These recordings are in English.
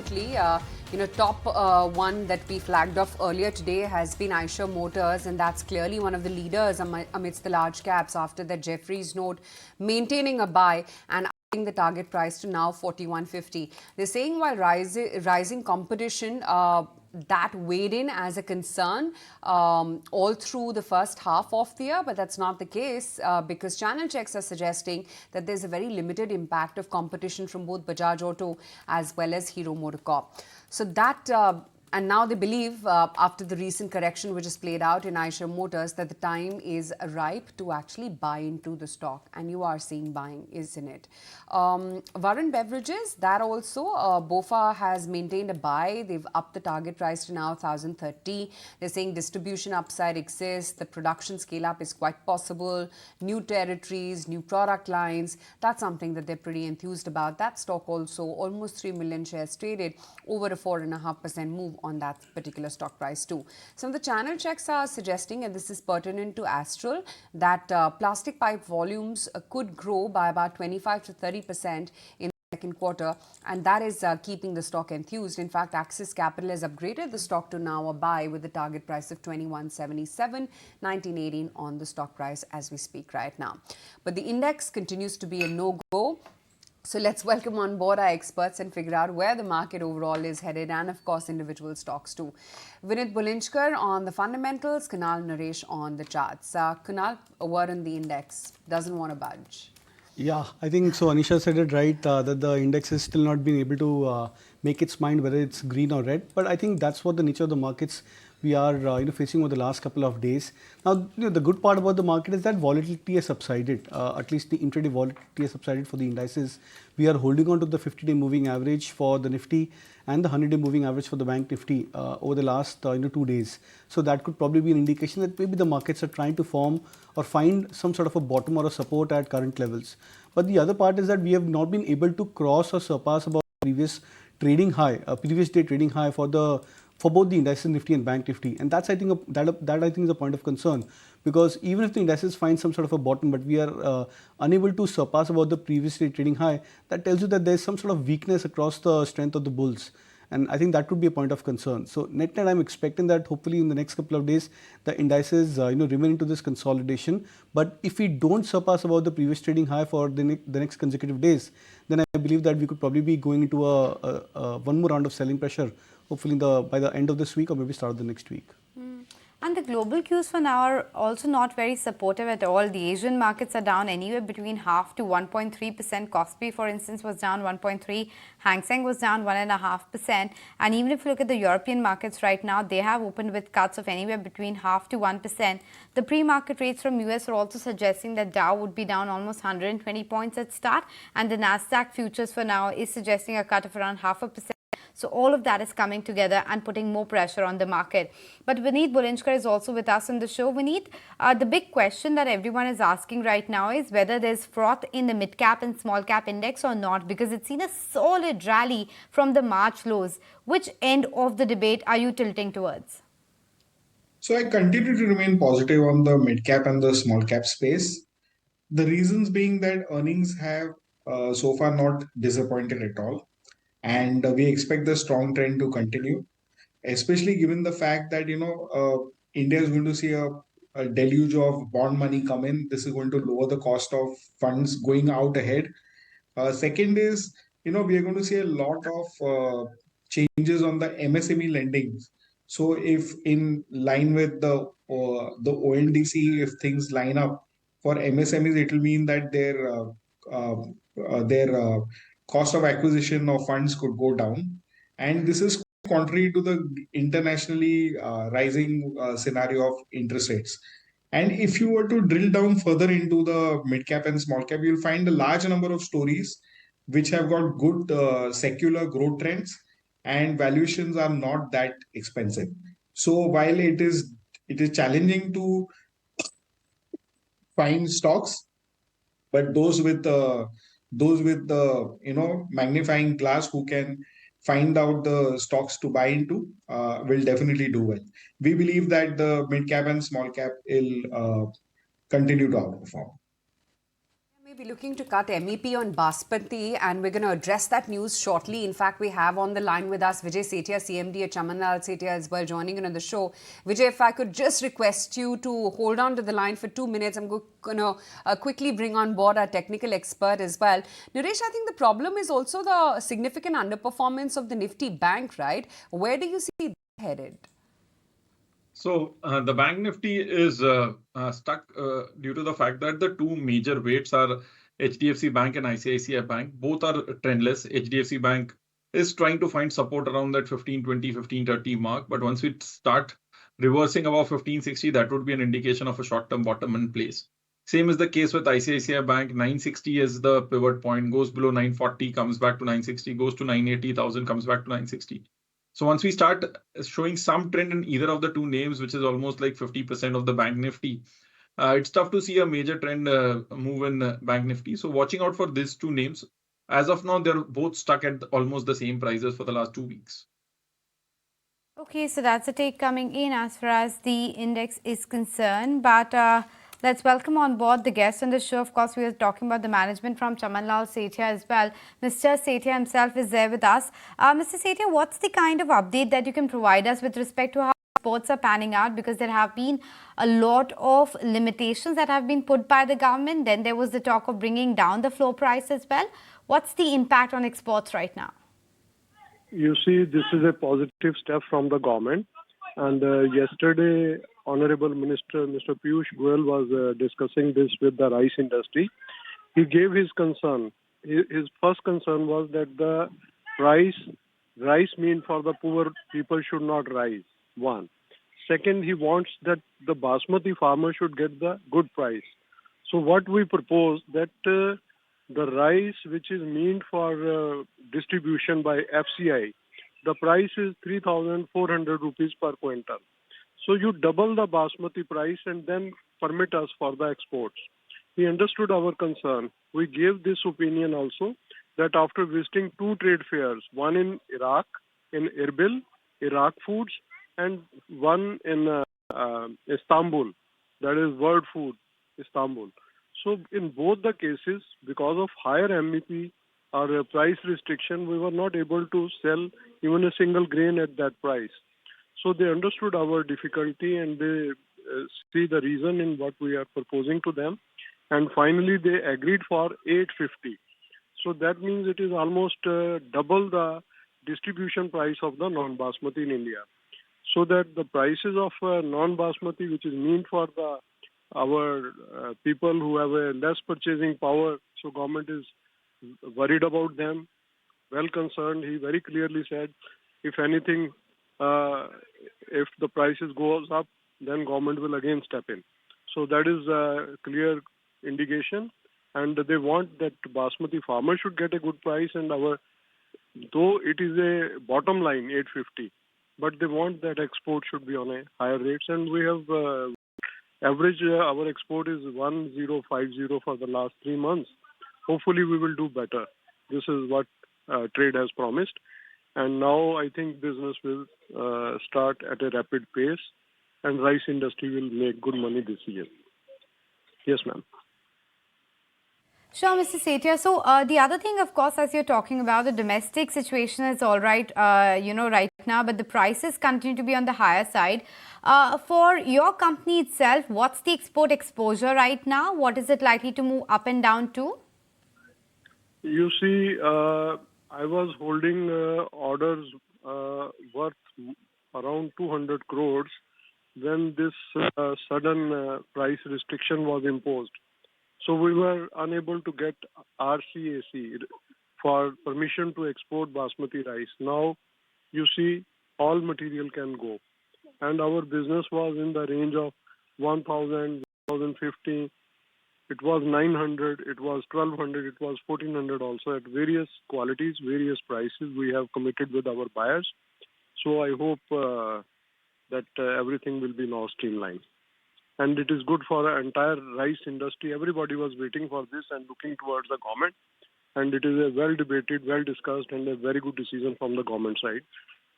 recently. Top one that we flagged off earlier today has been Eicher Motors, and that's clearly one of the leaders amidst the large caps after that Jeffries note, maintaining a buy and upping the target price to now 41.50. They're saying while rising competition, that weighed in as a concern all through the first half of the year, but that's not the case because channel checks are suggesting that there's a very limited impact of competition from both Bajaj Auto as well as Hero MotoCorp. So that and now they believe, after the recent correction which has played out in Eicher Motors, that the time is ripe to actually buy into the stock. And you are seeing buying, isn't it? Varun Beverages, that also, BofA has maintained a buy. They've upped the target price to now 1,030. They're saying distribution upside exists. The production scale up is quite possible. New territories, new product lines. That's something that they're pretty enthused about. That stock also, almost 3 million shares traded, over a 4.5% move on that particular stock price too. Some of the channel checks are suggesting, and this is pertinent to Astral, that plastic pipe volumes could grow by about 25 to 30% in the second quarter, and that is keeping the stock enthused. In fact, Axis Capital has upgraded the stock to now a buy with a target price of 21.77, 19.18 on the stock price as we speak right now. But the index continues to be a no-go. So let's welcome on board our experts and figure out where the market overall is headed, and of course individual stocks too. Vinit Bolinjkar on the fundamentals, Kunal, Nooresh on the charts. Kunal, a word on the index, doesn't want to budge. Yeah, I think so. Anisha said it right, that the index is still not being able to make its mind whether it's green or red. But I think that's what the nature of the markets we are facing over the last couple of days. Now, the good part about the market is that volatility has subsided. At least the intraday volatility has subsided for the indices. We are holding on to the 50-day moving average for the Nifty and the 100-day moving average for the Bank Nifty over the last 2 days. So that could probably be an indication that maybe the markets are trying to form or find some sort of a bottom or a support at current levels. But the other part is that we have not been able to cross or surpass about previous trading high, previous day trading high for both the indices Nifty and Bank Nifty, and that's I think that I think is a point of concern, because even if the indices find some sort of a bottom, but we are unable to surpass about the previous day trading high, that tells you that there is some sort of weakness across the strength of the bulls. And I think that would be a point of concern. So net, I'm expecting that hopefully in the next couple of days, the indices remain into this consolidation. But if we don't surpass about the previous trading high for the next consecutive days, then I believe that we could probably be going into one more round of selling pressure, hopefully by the end of this week or maybe start of the next week. And the global cues for now are also not very supportive at all. The Asian markets are down anywhere between 0.5% to 1.3%. Kospi, for instance, was down 1.3%. Hang Seng was down 1.5%. And even if you look at the European markets right now, they have opened with cuts of anywhere between 0.5% to 1%. The pre-market rates from US are also suggesting that Dow would be down almost 120 points at start. And the Nasdaq futures for now is suggesting a cut of around 0.5%. So all of that is coming together and putting more pressure on the market. But Vinit Bolinjkar is also with us on the show. Vinit, the big question that everyone is asking right now is whether there's froth in the mid-cap and small-cap index or not, because it's seen a solid rally from the March lows. Which end of the debate are you tilting towards? So I continue to remain positive on the mid-cap and the small-cap space. The reasons being that earnings have so far not disappointed at all. And we expect the strong trend to continue, especially given the fact that India is going to see a deluge of bond money come in. This is going to lower the cost of funds going out ahead. Second is, we are going to see a lot of changes on the MSME lending. So if in line with the ONDC, if things line up for MSMEs, it will mean that their cost of acquisition of funds could go down. And this is contrary to the internationally rising scenario of interest rates. And if you were to drill down further into the mid cap and small cap, you'll find a large number of stories which have got good secular growth trends, and valuations are not that expensive. So while it is challenging to find stocks, but those with the magnifying glass who can find out the stocks to buy into will definitely do well. We believe that the mid cap and small cap will continue to outperform. We're looking to cut MEP on Basmati, and we're going to address that news shortly. In fact, we have on the line with us Vijay Sethia, CMD at Chamanlal Sethia as well, joining in on the show. Vijay, if I could just request you to hold on to the line for 2 minutes, I'm going to quickly bring on board our technical expert as well. Nooresh, I think the problem is also the significant underperformance of the Nifty Bank, right? Where do you see that headed? So the Bank Nifty is stuck due to the fact that the two major weights are HDFC Bank and ICICI Bank. Both are trendless. HDFC Bank is trying to find support around that 1520, 1530 mark. But once we start reversing above 1560, that would be an indication of a short-term bottom in place. Same is the case with ICICI Bank. 960 is the pivot point, goes below 940, comes back to 960, goes to 980,000, comes back to 960. So once we start showing some trend in either of the two names, which is almost like 50% of the Bank Nifty, it's tough to see a major trend move in Bank Nifty. So watching out for these two names. As of now, they're both stuck at almost the same prices for the last 2 weeks. Okay, so that's a take coming in as far as the index is concerned. But let's welcome on board the guest on the show. Of course, we are talking about the management from Chamanlal Sethia as well. Mr. Sethia himself is there with us. Mr. Sethia, what's the kind of update that you can provide us with respect to how exports are panning out? Because there have been a lot of limitations that have been put by the government. Then there was the talk of bringing down the floor price as well. What's the impact on exports right now? You see, this is a positive step from the government. And yesterday, Honorable Minister Mr. Piyush Goyal was discussing this with the rice industry. He gave his concern. His first concern was that the rice mean for the poor people should not rise. One. Second, he wants that the basmati farmer should get the good price. So what we propose that the rice which is meant for distribution by FCI, the price is 3,400 rupees per quintal. So you double the basmati price and then permit us for the exports. He understood our concern. We gave this opinion also that after visiting 2 trade fairs, one in Iraq, in Erbil, Iraq Foods, and one in Istanbul, that is World Food, Istanbul. So in both the cases, because of higher MEP or price restriction, we were not able to sell even a single grain at that price. So they understood our difficulty and they see the reason in what we are proposing to them. And finally, they agreed for 850. So that means it is almost double the distribution price of the non-basmati in India. So that the prices of non-basmati, which is meant for our people who have a less purchasing power, so government is worried about them, well concerned. He very clearly said, if anything, if the prices goes up, then government will again step in. So that is a clear indication, and they want that basmati farmer should get a good price, and though it is a bottom line 850, but they want that export should be on a higher rates, and we have average our export is 1050 for the last 3 months. Hopefully we will do better. This is what trade has promised, and now I think business will start at a rapid pace, and rice industry will make good money this year. Yes, ma'am. Sure, Mr. Sethia. So the other thing, of course, as you're talking about, the domestic situation is all right, right now, but the prices continue to be on the higher side. For your company itself, what's the export exposure right now? What is it likely to move up and down to? You see, I was holding orders worth around 200 crores when this sudden price restriction was imposed. So we were unable to get RCAC for permission to export basmati rice. Now, you see, all material can go. And our business was in the range of 1,000, 1,050. It was 900, it was 1,200, it was 1,400 also at various qualities, various prices we have committed with our buyers. So I hope that everything will be now streamlined. And it is good for the entire rice industry. Everybody was waiting for this and looking towards the government. And it is a well debated, well discussed and a very good decision from the government side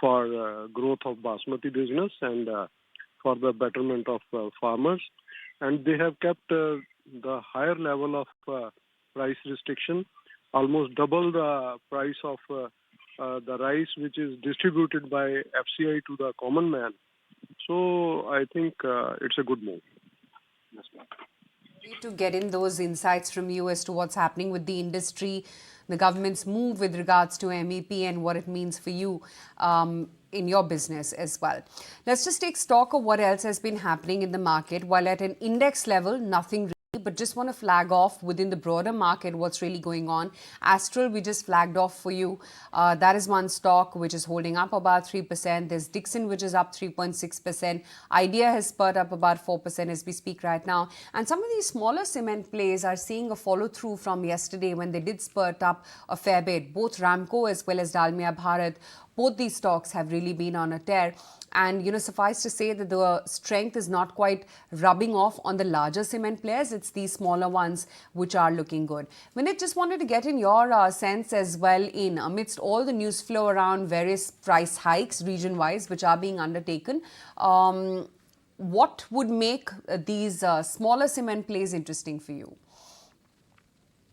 for growth of basmati business and for the betterment of farmers. And they have kept the higher level of price restriction, almost double the price of the rice which is distributed by FCI to the common man. So I think it's a good move. To get in those insights from you as to what's happening with the industry, the government's move with regards to MEP and what it means for you in your business as well. Let's just take stock of what else has been happening in the market. While at an index level, nothing really, but just want to flag off within the broader market what's really going on. Astral, we just flagged off for you. That is one stock which is holding up about 3%. There's Dixon, which is up 3.6%. Idea has spurred up about 4% as we speak right now. And some of these smaller cement plays are seeing a follow through from yesterday when they did spurt up a fair bit. Both Ramco as well as Dalmia Bharat, both these stocks have really been on a tear. And, suffice to say that the strength is not quite rubbing off on the larger cement players. It's these smaller ones which are looking good. Vinit, just wanted to get in your sense as well amidst all the news flow around various price hikes region-wise which are being undertaken. What would make these smaller cement plays interesting for you?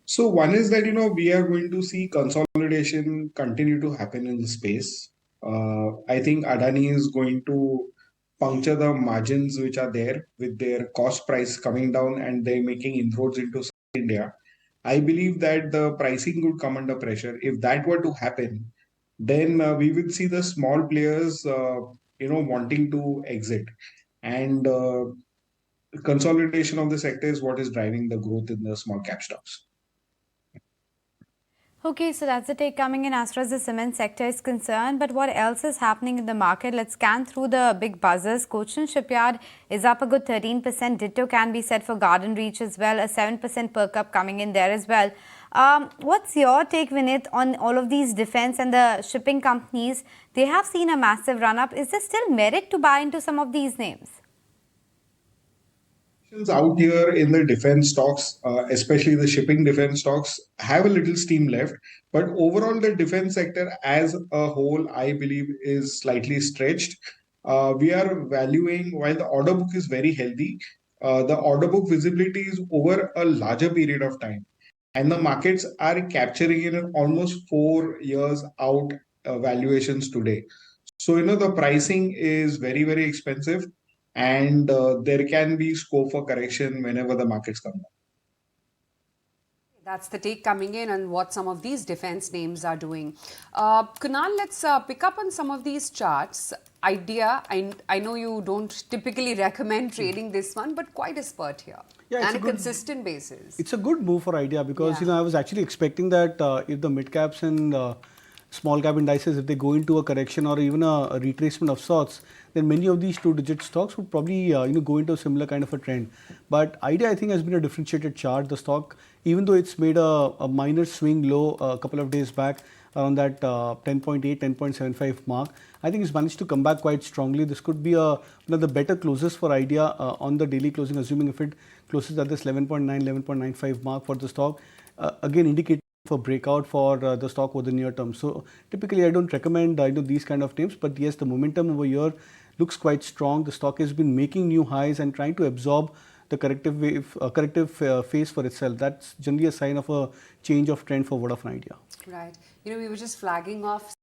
So one is that, we are going to see consolidation continue to happen in the space. I think Adani is going to puncture the margins which are there with their cost price coming down and they making inroads into South India. I believe that the pricing would come under pressure. If that were to happen, then we will see the small players, wanting to exit. And consolidation of the sector is what is driving the growth in the small cap stocks. Okay, so that's the take coming in as far as the cement sector is concerned. But what else is happening in the market? Let's scan through the big buzzers. Cochin Shipyard is up a good 13%. Ditto can be said for Garden Reach as well. A 7% perk up coming in there as well. What's your take, Vinit, on all of these defense and the shipping companies? They have seen a massive run up. Is there still merit to buy into some of these names? Out here in the defense stocks, especially the shipping defense stocks, have a little steam left. But overall, the defense sector as a whole, I believe, is slightly stretched. We are valuing, while the order book is very healthy, the order book visibility is over a larger period of time. And the markets are capturing in almost 4 years out valuations today. So, the pricing is very, very expensive. And there can be scope for correction whenever the markets come down. That's the take coming in on what some of these defense names are doing. Kunal, let's pick up on some of these charts. Idea, I know you don't typically recommend trading this one, but quite a spurt here. Yeah, and a consistent basis. It's a good move for Idea because, I was actually expecting that if the mid caps and small cap indices, if they go into a correction or even a retracement of sorts, then many of these two-digit stocks would probably go into a similar kind of a trend. But Idea, I think, has been a differentiated chart. The stock, even though it's made a minor swing low a couple of days back around that 10.8, 10.75 mark, I think it's managed to come back quite strongly. This could be one of the better closes for Idea on the daily closing, assuming if it closes at this 11.9, 11.95 mark for the stock, again indicating for breakout for the stock over the near term. So typically I don't recommend these kind of names, but yes, the momentum over here looks quite strong. The stock has been making new highs and trying to absorb the corrective phase for itself. That's generally a sign of a change of trend for Vodafone Idea. Right. We were just flagging off